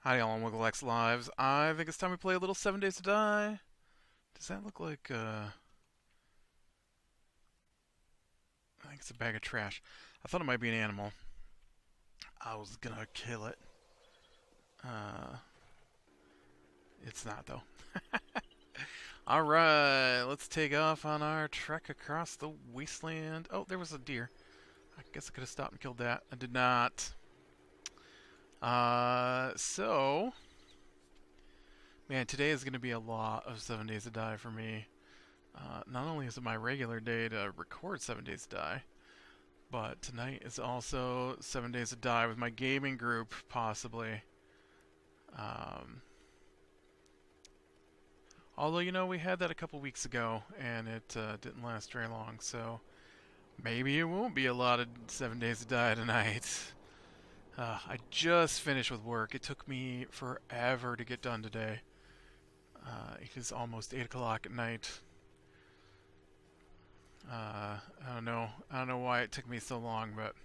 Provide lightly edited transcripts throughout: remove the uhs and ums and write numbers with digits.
Howdy all on Wiggle X Lives. I think it's time we play a little 7 Days to Die. Does that look like, I think it's a bag of trash. I thought it might be an animal. I was gonna kill it. Uh, it's not though. Alright, let's take off on our trek across the wasteland. Oh, there was a deer. I guess I could have stopped and killed that. I did not. Man, today is going to be a lot of 7 Days to Die for me. Not only is it my regular day to record 7 Days to Die, but tonight is also 7 Days to Die with my gaming group, possibly. Although, you know, we had that a couple weeks ago, and it didn't last very long, so maybe it won't be a lot of 7 Days to Die tonight. I just finished with work. It took me forever to get done today. It is almost 8 o'clock at night. I don't know. I don't know why it took me so long, but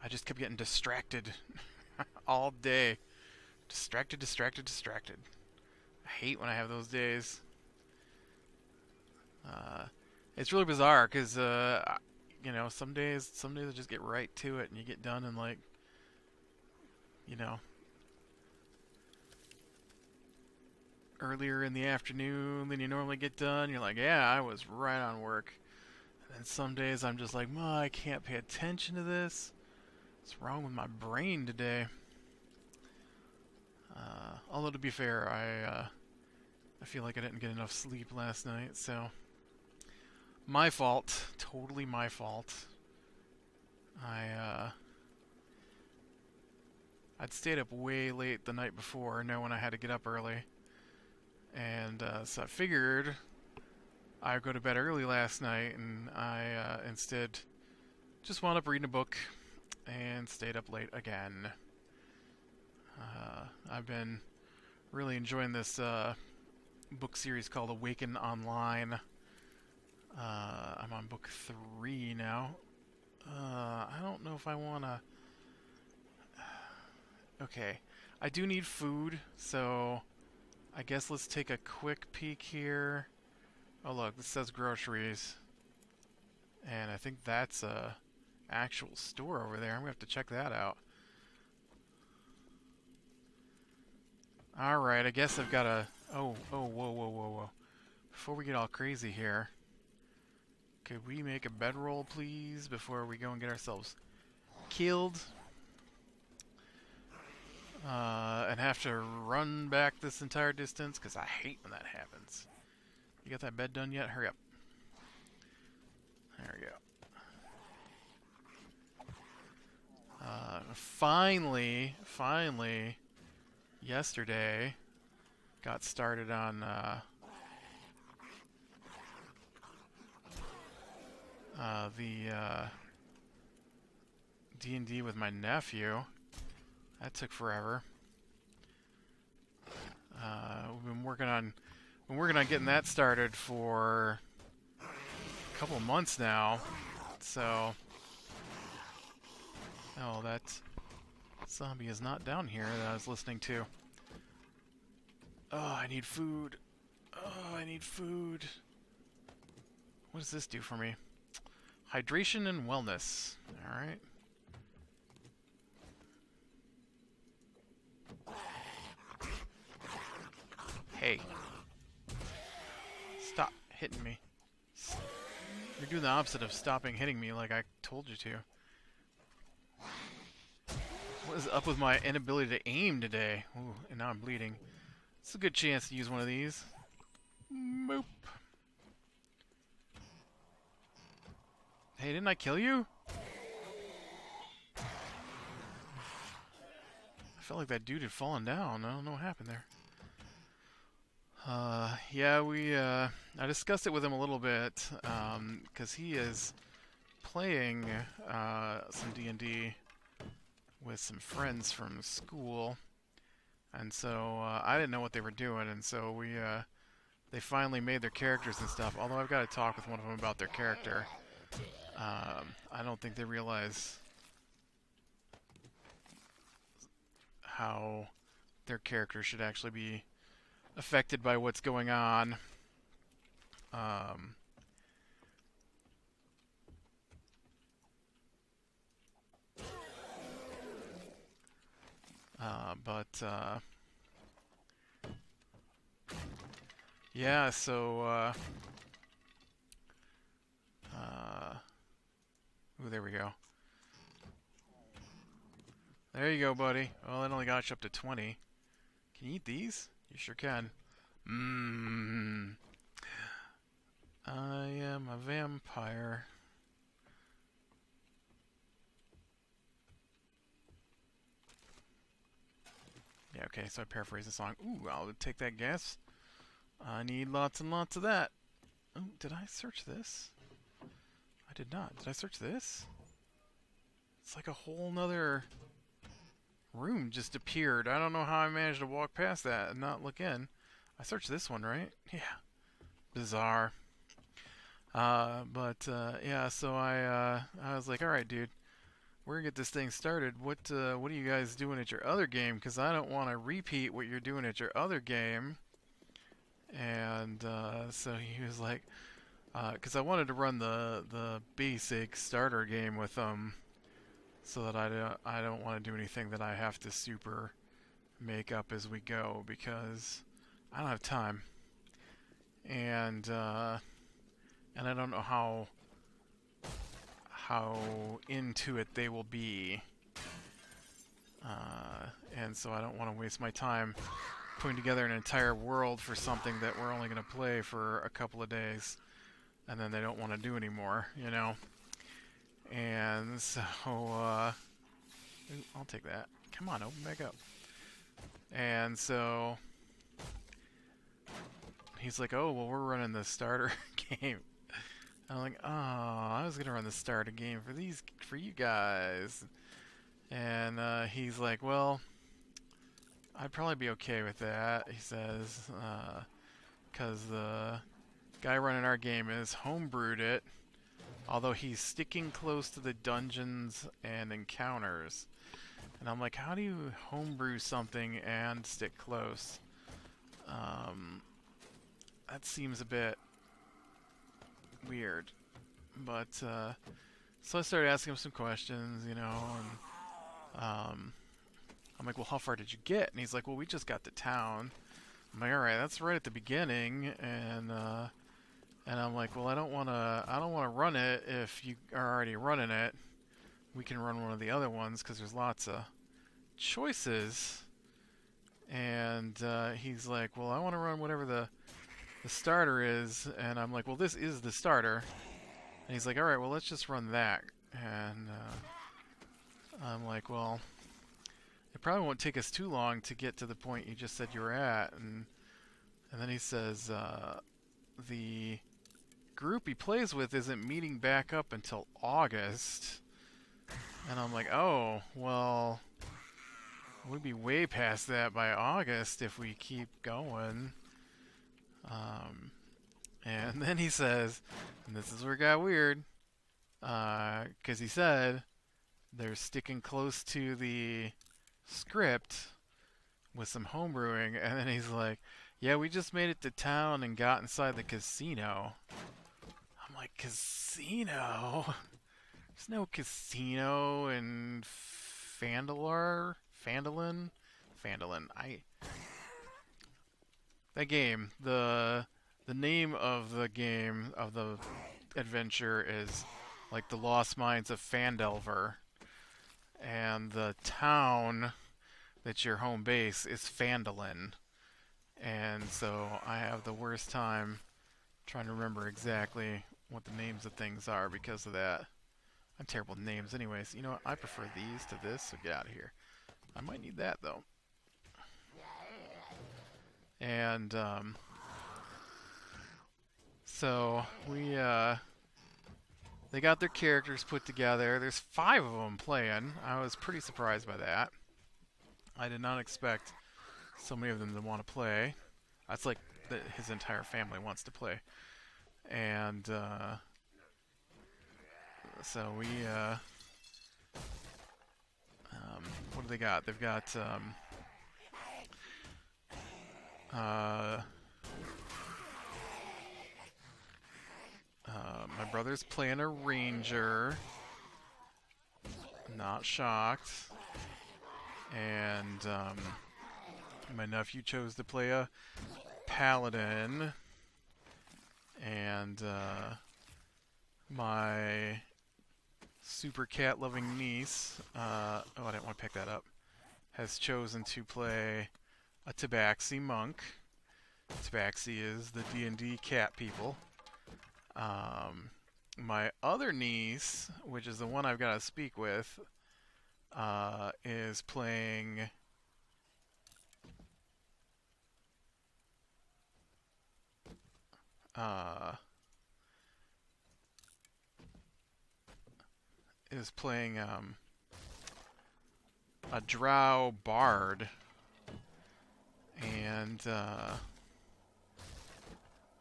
I just kept getting distracted all day. Distracted, distracted, distracted. I hate when I have those days. It's really bizarre because, you know, some days I just get right to it and you get done in like, you know, earlier in the afternoon than you normally get done. You're like, yeah, I was right on work. And some days I'm just like, I can't pay attention to this. What's wrong with my brain today? Although to be fair, I feel like I didn't get enough sleep last night, so my fault. Totally my fault. I'd stayed up way late the night before, knowing I had to get up early. And so I figured I'd go to bed early last night, and I instead just wound up reading a book and stayed up late again. I've been really enjoying this book series called Awaken Online. I'm on book 3 now. I don't know if I want to... Okay, I do need food, so I guess let's take a quick peek here. Oh look, this says groceries. And I think that's a actual store over there. I'm gonna have to check that out. Alright, I guess I've got a... Oh, whoa, whoa, whoa, whoa. Before we get all crazy here, could we make a bedroll, please, before we go and get ourselves killed? And have to run back this entire distance, because I hate when that happens. You got that bed done yet? Hurry up. There we go. Finally, yesterday, got started on the D&D with my nephew. That took forever. We've been working on getting that started for a couple of months now. So, oh, that zombie is not down here that I was listening to. Oh, I need food. Oh, I need food. What does this do for me? Hydration and wellness. Alright. Hey. Stop hitting me. You're doing the opposite of stopping hitting me like I told you to. What is up with my inability to aim today? Ooh, and now I'm bleeding. It's a good chance to use one of these. Moop. Hey, didn't I kill you? I felt like that dude had fallen down. I don't know what happened there. Yeah, I discussed it with him a little bit, because he is playing some D&D with some friends from school, and so I didn't know what they were doing, and so they finally made their characters and stuff, although I've got to talk with one of them about their character. I don't think they realize how their character should actually be affected by what's going on. Um, but yeah, so ooh, there we go. There you go, buddy. Well, it only got you up to 20. Can you eat these? You sure can. Mmm. I am a vampire. Yeah, okay, so I paraphrase the song. Ooh, I'll take that guess. I need lots and lots of that. Oh, did I search this? I did not. Did I search this? It's like a whole nother room just appeared. I don't know how I managed to walk past that and not look in. I searched this one, right? Yeah. Bizarre. But yeah, so I was like, all right, dude, we're gonna get this thing started. What are you guys doing at your other game? Because I don't want to repeat what you're doing at your other game. And so he was like, because I wanted to run the basic starter game with them, so that I don't want to do anything that I have to super make up as we go because I don't have time, and I don't know how into it they will be, and so I don't want to waste my time putting together an entire world for something that we're only going to play for a couple of days, and then they don't want to do anymore, you know. And so, I'll take that. Come on, open back up. And so he's like, "Oh, well, we're running the starter game." I'm like, "Oh, I was gonna run the starter game for you guys." And he's like, "Well, I'd probably be okay with that." He says, "Cause the guy running our game is homebrewed it, although he's sticking close to the dungeons and encounters." And I'm like, "How do you homebrew something and stick close?" Um, that seems a bit weird. But so I started asking him some questions, you know, and I'm like, "Well, how far did you get?" And he's like, "Well, we just got to town." I'm like, "All right, that's right at the beginning," and I'm like, "Well, I don't wanna run it if you are already running it. We can run one of the other ones because there's lots of choices." And he's like, "Well, I want to run whatever the starter is," and I'm like, "Well, this is the starter." And he's like, "All right, well, let's just run that." And I'm like, "Well, it probably won't take us too long to get to the point you just said you were at." And then he says, "The group he plays with isn't meeting back up until August." And I'm like, "Oh, well, we'll be way past that by August if we keep going." Um, and then he says, and this is where it got weird, because he said they're sticking close to the script with some homebrewing, and then he's like, "Yeah, we just made it to town and got inside the casino." I'm like, "Casino? There's no casino in Phandalin? Phandalin. That game, the name of the game of the adventure is like the Lost Mines of Phandelver, and the town that's your home base is Phandalin. And so I have the worst time trying to remember exactly what the names of things are because of that. I'm terrible with names anyways. You know what? I prefer these to this, so get out of here. I might need that though. And so they got their characters put together. There's 5 of them playing. I was pretty surprised by that. I did not expect so many of them to want to play. That's like his entire family wants to play. And so what do they got? They've got Uh, my brother's playing a ranger. Not shocked. And my nephew chose to play a paladin. And my super cat-loving niece, oh, I didn't want to pick that up, has chosen to play a tabaxi monk. Tabaxi is the D&D cat people. My other niece, which is the one I've got to speak with, is playing uh, a drow bard, and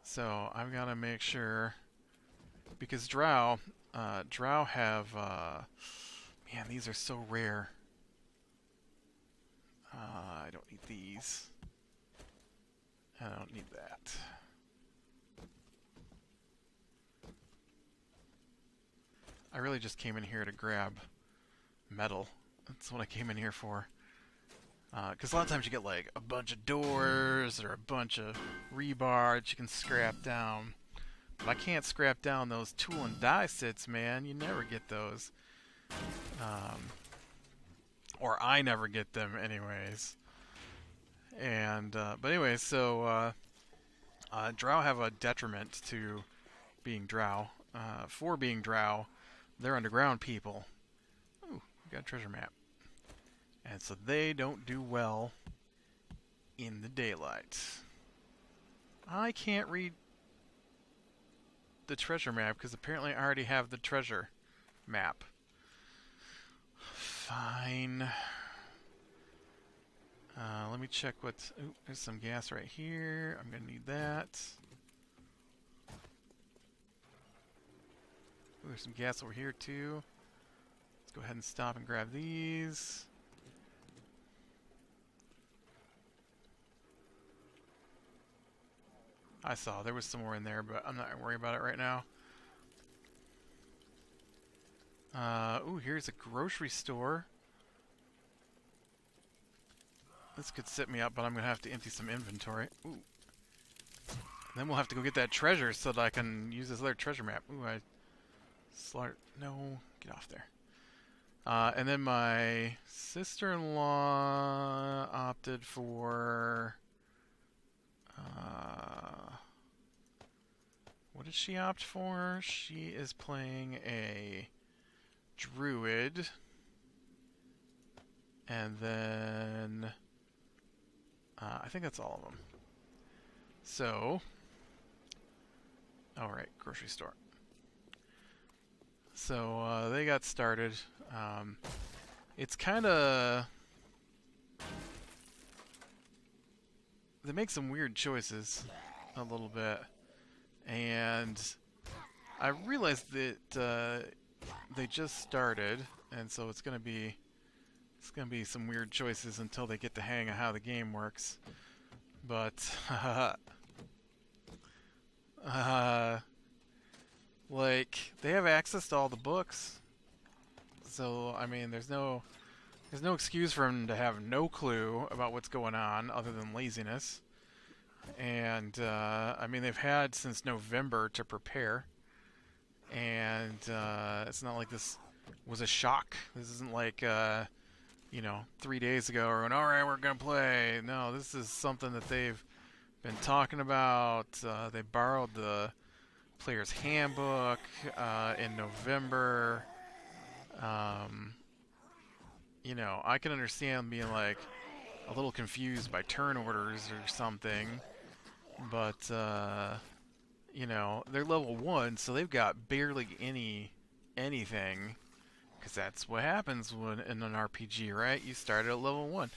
so I've got to make sure, because drow have man, these are so rare. I don't need these. I don't need that. I really just came in here to grab metal. That's what I came in here for. Because a lot of times you get like a bunch of doors or a bunch of rebar that you can scrap down. But I can't scrap down those tool and die sits, man. You never get those. Or I never get them anyways. And, but anyways, so drow have a detriment to being drow. For being drow, they're underground people. Ooh, we got a treasure map. And so they don't do well in the daylight. I can't read the treasure map because apparently I already have the treasure map. Fine. Let me check what... Ooh, there's some gas right here. I'm going to need that. Ooh, there's some gas over here too. Let's go ahead and stop and grab these. I saw there was some more in there, but I'm not going to worry about it right now. Ooh, here's a grocery store. This could set me up, but I'm going to have to empty some inventory. Ooh. Then we'll have to go get that treasure so that I can use this other treasure map. Ooh, no, get off there. And then my sister-in-law opted for... what did she opt for? She is playing a druid. And then... I think that's all of them. So... Alright, grocery store. So, they got started. It's kind of... They make some weird choices a little bit. And I realized that they just started, and so it's gonna be some weird choices until they get the hang of how the game works. But like they have access to all the books, so I mean, there's no excuse for them to have no clue about what's going on other than laziness. And I mean, they've had since November to prepare, and it's not like this was a shock. This isn't like 3 days ago or when, all right, we're gonna play. No, this is something that they've been talking about. They borrowed the player's handbook in November. I can understand being like a little confused by turn orders or something, but they're level 1, so they've got barely anything, because that's what happens when in an RPG, right? You start at level 1,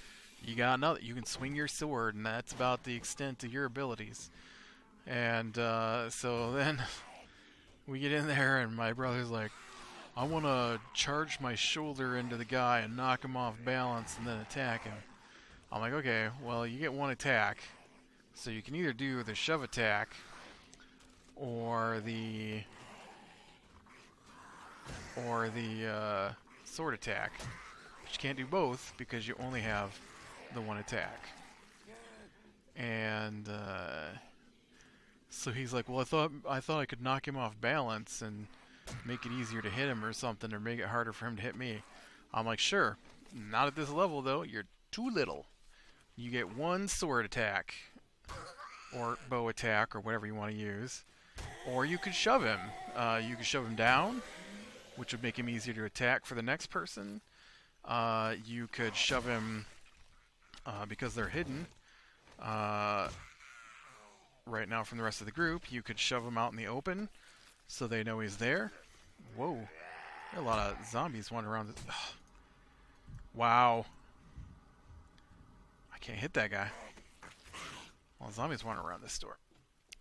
you got another, you can swing your sword, and that's about the extent of your abilities. And so then we get in there, and my brother's like, I want to charge my shoulder into the guy and knock him off balance and then attack him. I'm like, okay, well, you get one attack. So you can either do the shove attack or the sword attack. But you can't do both because you only have the one attack. And so he's like, well, I thought I could knock him off balance and make it easier to hit him or something, or make it harder for him to hit me. I'm like, sure. Not at this level, though. You're too little. You get one sword attack, or bow attack, or whatever you want to use. Or you could shove him. You could shove him down, which would make him easier to attack for the next person. You could shove him because they're hidden. Right now from the rest of the group, you could shove him out in the open so they know he's there. Whoa. There are a lot of zombies wandering around. Wow. I can't hit that guy. Well, zombies wandering around this store.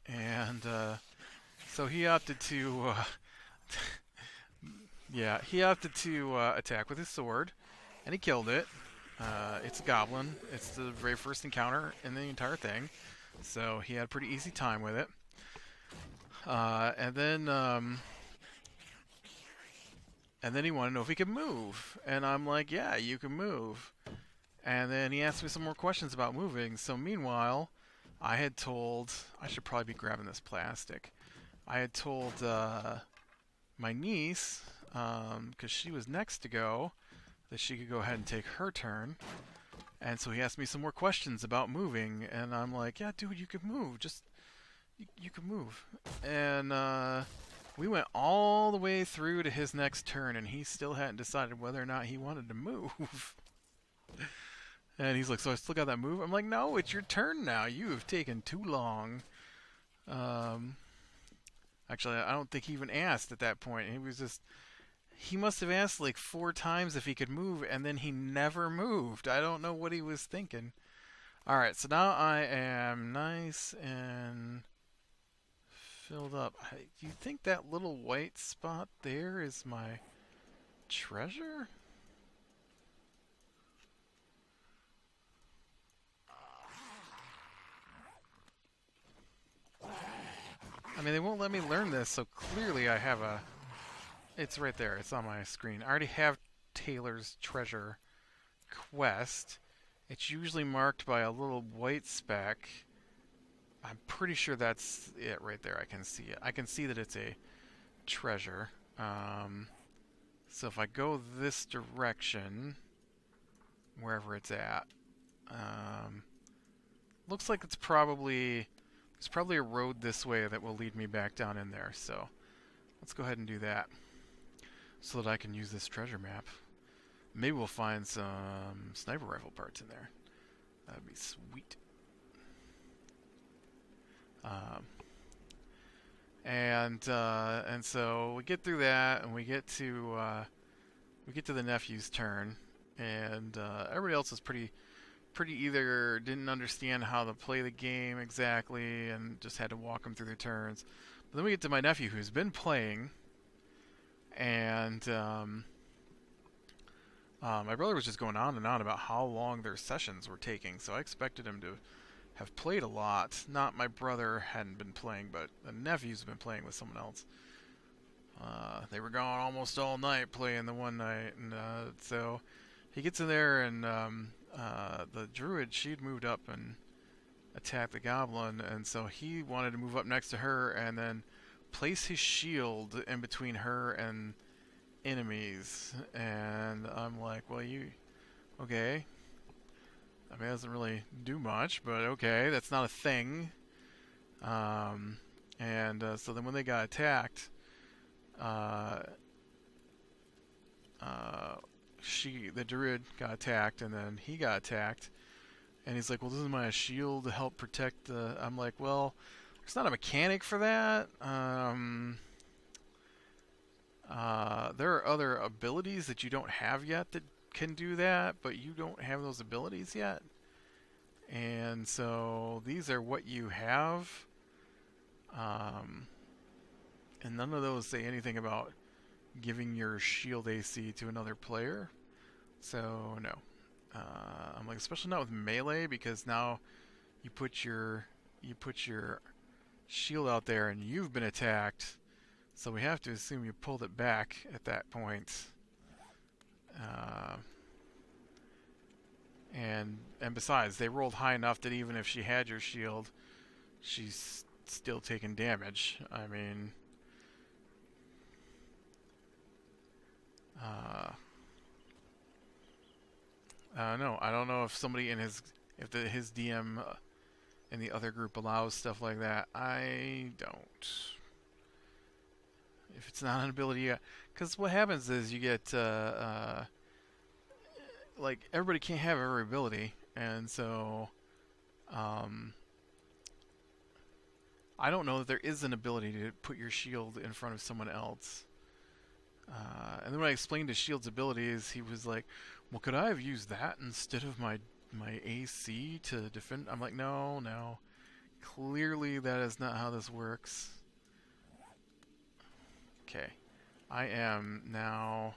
And so he opted to... yeah, he opted to attack with his sword, and he killed it. It's a goblin. It's the very first encounter in the entire thing. So he had a pretty easy time with it. And then he wanted to know if he could move. And I'm like, yeah, you can move. And then he asked me some more questions about moving. So meanwhile, I had told... I should probably be grabbing this plastic. I had told my niece, because she was next to go, that she could go ahead and take her turn. And so he asked me some more questions about moving, and I'm like, yeah, dude, you can move. Just, you can move. And we went all the way through to his next turn, and he still hadn't decided whether or not he wanted to move. And he's like, so I still got that move? I'm like, no, it's your turn now. You have taken too long. Actually, I don't think he even asked at that point. He was just... He must have asked like 4 times if he could move, and then he never moved. I don't know what he was thinking. Alright, so now I am nice and filled up. Do you think that little white spot there is my treasure? I mean, they won't let me learn this, so clearly I have a... It's right there. It's on my screen. I already have Taylor's treasure quest. It's usually marked by a little white speck. I'm pretty sure that's it right there. I can see it. I can see that it's a treasure. So if I go this direction, wherever it's at, looks like it's probably... There's probably a road this way that will lead me back down in there. So let's go ahead and do that, so that I can use this treasure map. Maybe we'll find some sniper rifle parts in there. That'd be sweet. And so we get through that, and we get to the nephew's turn, and everybody else is pretty either didn't understand how to play the game exactly, and just had to walk them through their turns. But then we get to my nephew, who's been playing. And my brother was just going on and on about how long their sessions were taking, so I expected him to have played a lot. Not my brother hadn't been playing, but the nephew's been playing with someone else. They were gone almost all night playing the one night, and so he gets in there, and the druid, she'd moved up and attacked the goblin, and so he wanted to move up next to her and then place his shield in between her and enemies. And I'm like, well, okay. I mean, it doesn't really do much, but okay, that's not a thing. So then when they got attacked, the druid got attacked, and then he got attacked. And he's like, well, this is my shield to help protect the... I'm like, well... There's not a mechanic for that. There are other abilities that you don't have yet that can do that, but you don't have those abilities yet. And so these are what you have. And none of those say anything about giving your shield AC to another player. So, no. I'm like, especially not with melee, because now you put your you put your shield out there and you've been attacked. So we have to assume you pulled it back at that point. Uh, and besides, they rolled high enough that even if she had your shield, she's still taking damage. I mean, no, I don't know if somebody in his DM in the other group allows stuff like that. I don't. If it's not an ability, because what happens is you get like everybody can't have every ability, and so um, I don't know that there is an ability to put your shield in front of someone else. And then when I explained his shield's abilities, he was like, "Well, could I have used that instead of my AC to defend?" I'm like, "No, no. Clearly, that is not how this works." Okay, I am now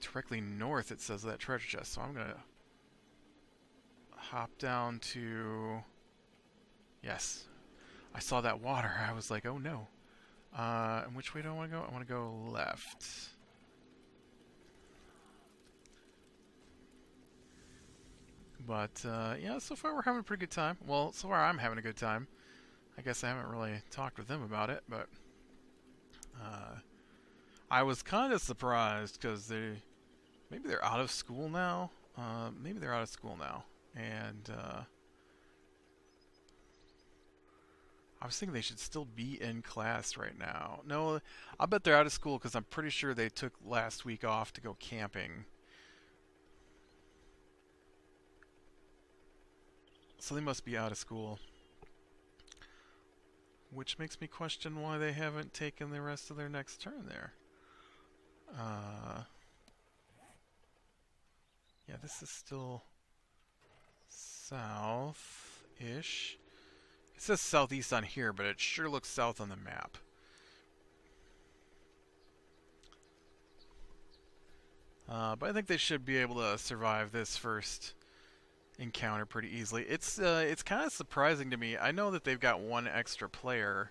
directly north. It says that treasure chest, so I'm gonna hop down to. Yes, I saw that water. I was like, "Oh no." And which way do I want to go? I want to go left. But, yeah, so far we're having a pretty good time. Well, so far I'm having a good time. I guess I haven't really talked with them about it, but I was kind of surprised because maybe they're out of school now. Maybe they're out of school now. And I was thinking they should still be in class right now. No, I bet they're out of school because I'm pretty sure they took last week off to go camping. So they must be out of school. Which makes me question why they haven't taken the rest of their next turn there. Yeah, this is still south-ish. It says southeast on here, but it sure looks south on the map. But I think they should be able to survive this first encounter pretty easily. It's kind of surprising to me. I know that they've got one extra player,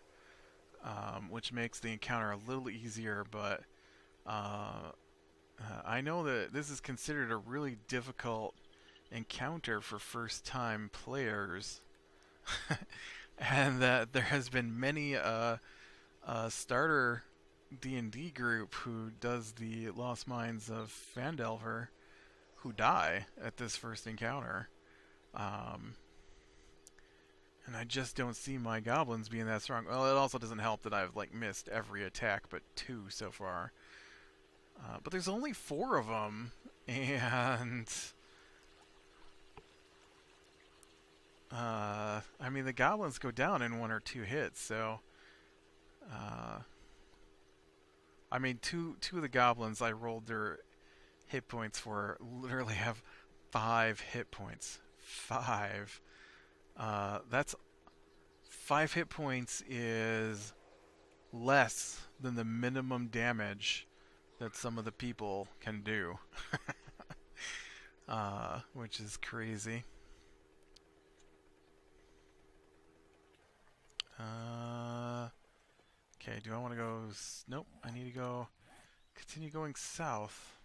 which makes the encounter a little easier, but I know that this is considered a really difficult encounter for first-time players, and that there has been many starter D&D group who does the Lost Mines of Phandelver who die at this first encounter. And I just don't see my goblins being that strong. Well, it also doesn't help that I've like missed every attack but 2 so far. But there's only 4 of them, and I mean the goblins go down in 1 or 2 hits, so I mean two of the goblins I rolled their hit points for literally have 5 hit points. 5. That's 5 hit points is less than the minimum damage that some of the people can do. Which is crazy. Okay, do I want to go... Nope, I need to go... Continue going south.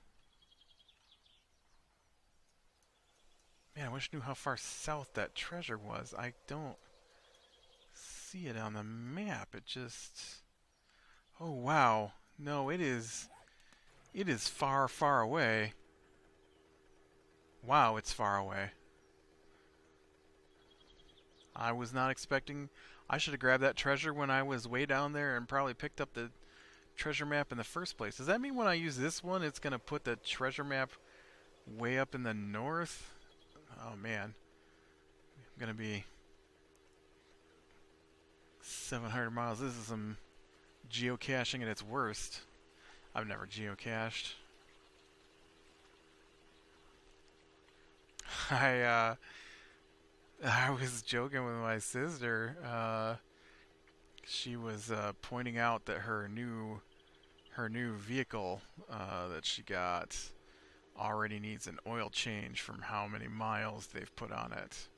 Man, I wish I knew how far south that treasure was. I don't see it on the map. It just... Oh, wow. No, it is... It is far, far away. Wow, it's far away. I was not expecting... I should have grabbed that treasure when I was way down there and probably picked up the treasure map in the first place. Does that mean when I use this one, it's going to put the treasure map way up in the north? Oh, man. I'm going to be 700 miles. This is some geocaching at its worst. I've never geocached. I was joking with my sister. She was pointing out that her new vehicle that she got already needs an oil change from how many miles they've put on it.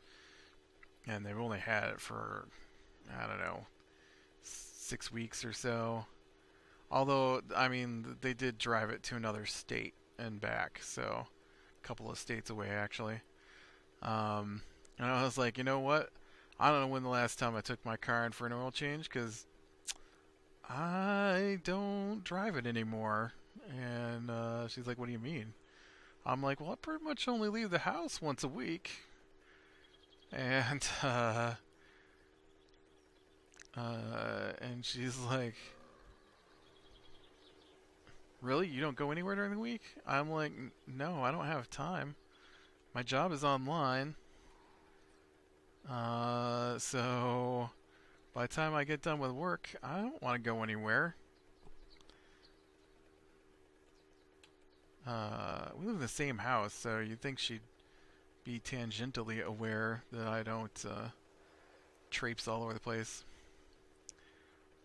and they've only had it for, I don't know, 6 weeks or so. Although, I mean, they did drive it to another state and back, so a couple of states away actually. Um, and I was like, you know what? I don't know when the last time I took my car in for an oil change because I don't drive it anymore. And she's like, what do you mean? I'm like, well, I pretty much only leave the house once a week. And and she's like, really? You don't go anywhere during the week? I'm like, no, I don't have time. My job is online. So by the time I get done with work, I don't want to go anywhere. We live in the same house, so you'd think she'd be tangentially aware that I don't traipse all over the place.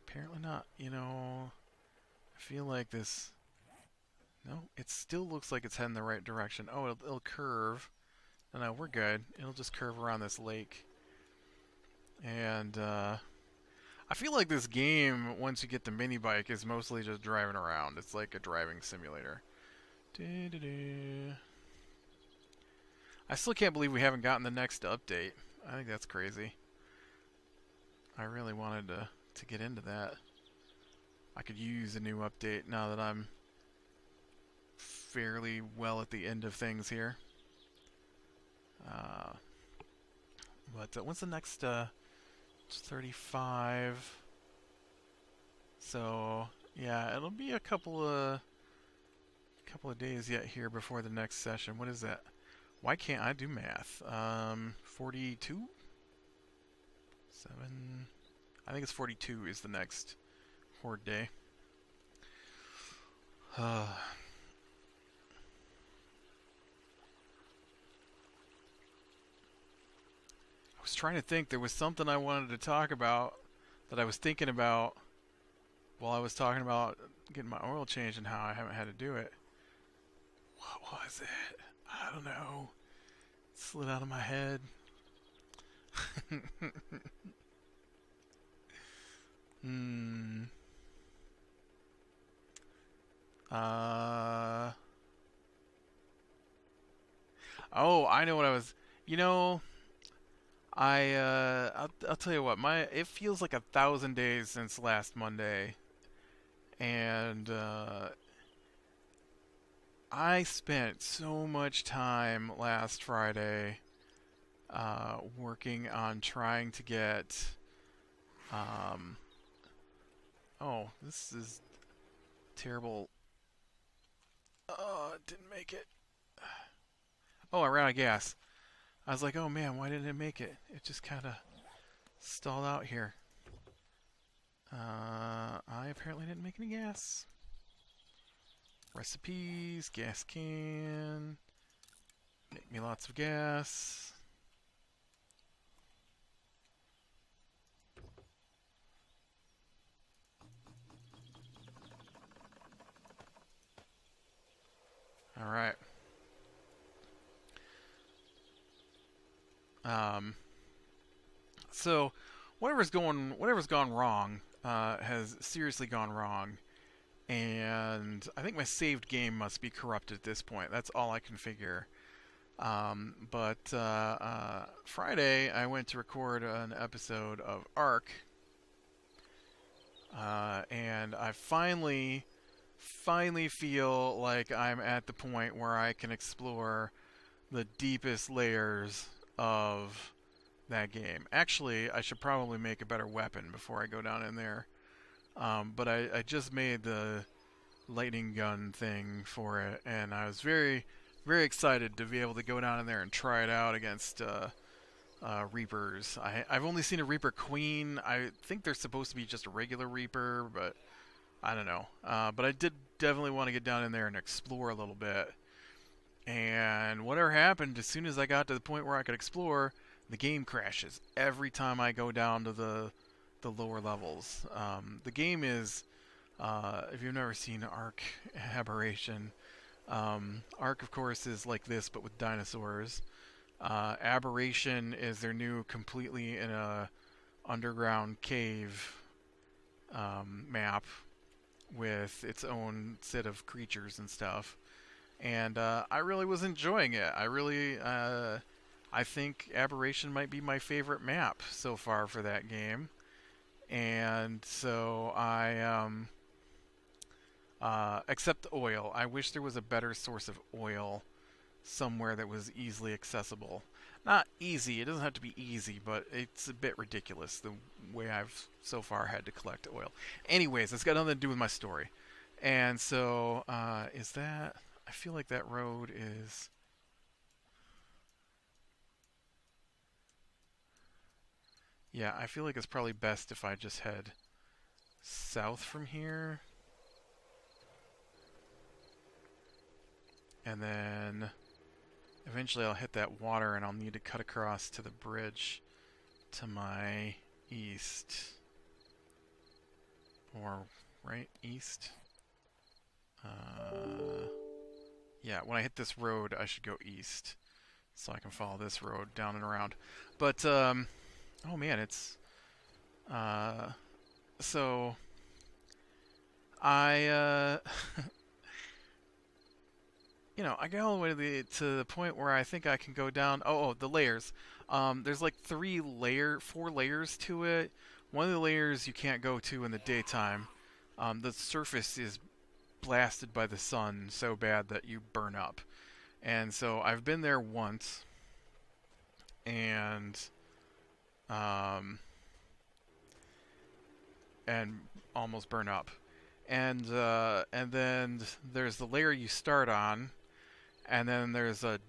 Apparently not. You know, I feel like this. No, it still looks like it's heading the right direction. Oh, it'll curve. No, we're good. It'll just curve around this lake. And I feel like this game, once you get the mini bike, is mostly just driving around. It's like a driving simulator. I still can't believe we haven't gotten the next update. I think that's crazy. I really wanted to get into that. I could use a new update now that I'm fairly well at the end of things here. But when's the next 35? So yeah, it'll be a couple of days yet here before the next session. What is that? Why can't I do math? 42? 7. I think it's 42 is the next Horde day. I was trying to think. There was something I wanted to talk about that I was thinking about while I was talking about getting my oil changed and how I haven't had to do it. What was it? I don't know. It slid out of my head. Hmm. Oh, I know what I was. You know, I'll tell you what. It feels like 1,000 days since last Monday, and I spent so much time last Friday working on trying to get. Um, oh, this is terrible. Oh, it didn't make it. Oh, I ran out of gas. I was like, oh man, why didn't it make it? It just kind of stalled out here. I apparently didn't make any gas. Recipes, gas can. Make me lots of gas. All right. So whatever's gone wrong has seriously gone wrong, and I think my saved game must be corrupted at this point. That's all I can figure. But Friday I went to record an episode of Ark, and I finally feel like I'm at the point where I can explore the deepest layers of that game. Actually, I should probably make a better weapon before I go down in there. But I just made the lightning gun thing for it, and I was very, very excited to be able to go down in there and try it out against Reapers. I've only seen a Reaper Queen. I think they're supposed to be just a regular Reaper, but I don't know. But I did definitely want to get down in there and explore a little bit. And whatever happened, as soon as I got to the point where I could explore, the game crashes every time I go down to the lower levels. The game is, if you've never seen Ark Aberration, Ark of course is like this but with dinosaurs. Aberration is their new completely in a underground cave map with its own set of creatures and stuff. And I really was enjoying it. I think Aberration might be my favorite map so far for that game. And so except oil. I wish there was a better source of oil somewhere that was easily accessible. Not easy, it doesn't have to be easy, but it's a bit ridiculous the way I've so far had to collect oil. Anyways, it's got nothing to do with my story. And so, is that. I feel like that road is. Yeah, I feel like it's probably best if I just head south from here. And then eventually I'll hit that water and I'll need to cut across to the bridge to my east. Or right east. Yeah, when I hit this road, I should go east. So I can follow this road down and around. But, oh man, it's, uh, so, I, I got all the way to the point where I think I can go down. Oh, the layers. There's like 4 layers to it. One of the layers you can't go to in the daytime. The surface is blasted by the sun so bad that you burn up. And so I've been there once, and um, and almost burn up. And then there's the layer you start on, and then there's a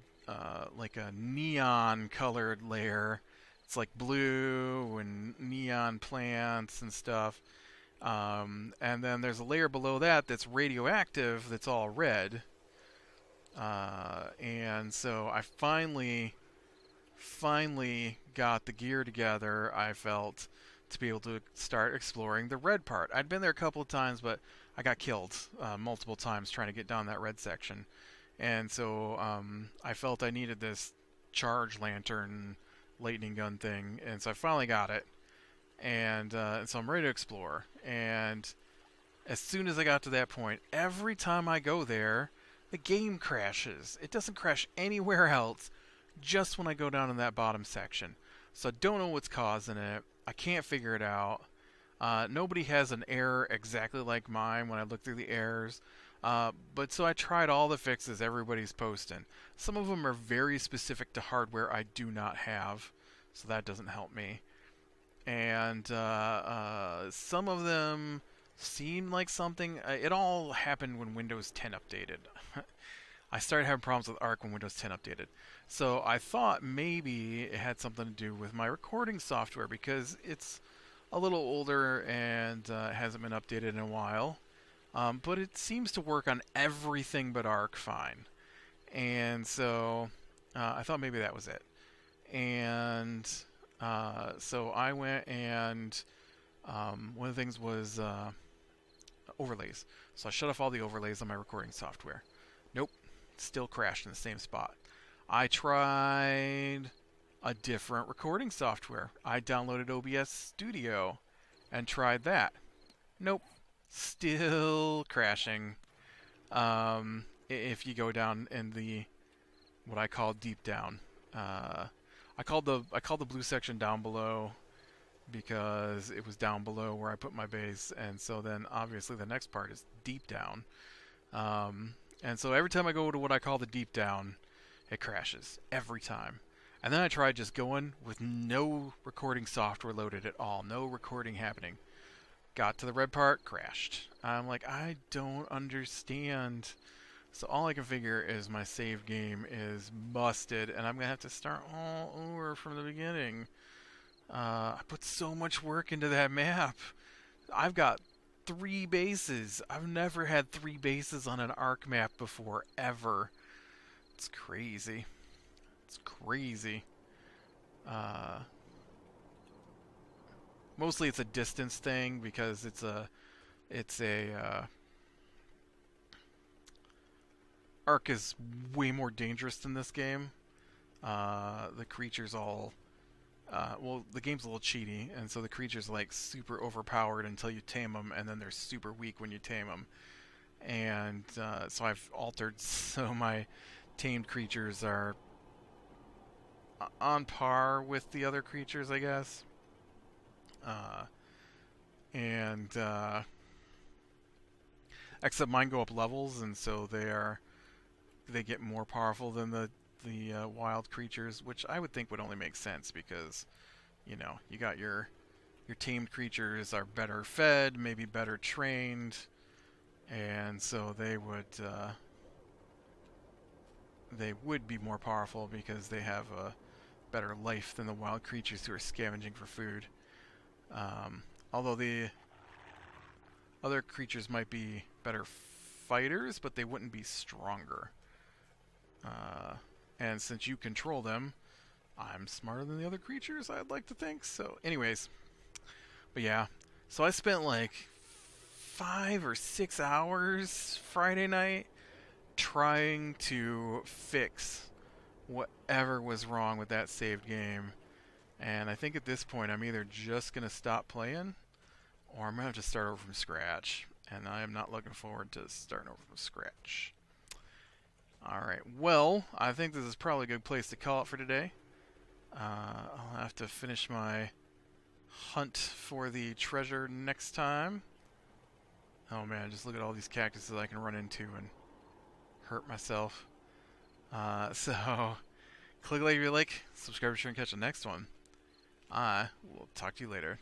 like a neon colored layer. It's like blue and neon plants and stuff. And then there's a layer below that that's radioactive that's all red. And so I finally got the gear together, I felt, to be able to start exploring the red part. I'd been there a couple of times, but I got killed multiple times trying to get down that red section. And so I felt I needed this charge lantern lightning gun thing, and so I finally got it. And so I'm ready to explore. And as soon as I got to that point, every time I go there, the game crashes. It doesn't crash anywhere else, just when I go down in that bottom section. So I don't know what's causing it. I can't figure it out. Nobody has an error exactly like mine when I look through the errors. But so I tried all the fixes everybody's posting. Some of them are very specific to hardware I do not have, so that doesn't help me. And some of them seem like something. It all happened when Windows 10 updated. I started having problems with Arc when Windows 10 updated. So I thought maybe it had something to do with my recording software because it's a little older and hasn't been updated in a while. But it seems to work on everything but Arc fine. And so I thought maybe that was it. And so I went and one of the things was overlays. So I shut off all the overlays on my recording software. Nope, still crashed in the same spot. I tried a different recording software. I downloaded OBS Studio and tried that. Nope, still crashing. If you go down in the what I call deep down, I called the blue section down below because it was down below where I put my base, and so then obviously the next part is deep down. And so every time I go to what I call the deep down, it crashes every time. And then I tried just going with no recording software loaded at all, no recording happening. Got to the red part, crashed. I'm like, I don't understand. So all I can figure is my save game is busted, and I'm going to have to start all over from the beginning. I put so much work into that map. I've got 3 bases. I've never had 3 bases on an Arc map before, ever. It's crazy. It's crazy. Mostly it's a distance thing because it's a Arc is way more dangerous than this game. the creatures all well, the game's a little cheaty, and so the creatures like super overpowered until you tame them, and then they're super weak when you tame them. And so I've altered so my tamed creatures are on par with the other creatures, I guess. Uh, and except mine go up levels, and so they get more powerful than the wild creatures, which I would think would only make sense because you got your tamed creatures are better fed, maybe better trained, and so they would be more powerful because they have a better life than the wild creatures who are scavenging for food. Although the other creatures might be better fighters, but they wouldn't be stronger. And since you control them, I'm smarter than the other creatures, I'd like to think. So, anyways, but yeah. So I spent like 5 or 6 hours Friday night trying to fix whatever was wrong with that saved game. And I think at this point I'm either just going to stop playing or I'm going to have to start over from scratch. And I am not looking forward to starting over from scratch. Alright, well, I think this is probably a good place to call it for today. I'll have to finish my hunt for the treasure next time. Oh man, just look at all these cactuses I can run into and hurt myself. So, click like if you like, subscribe, share, and catch the next one. I will talk to you later.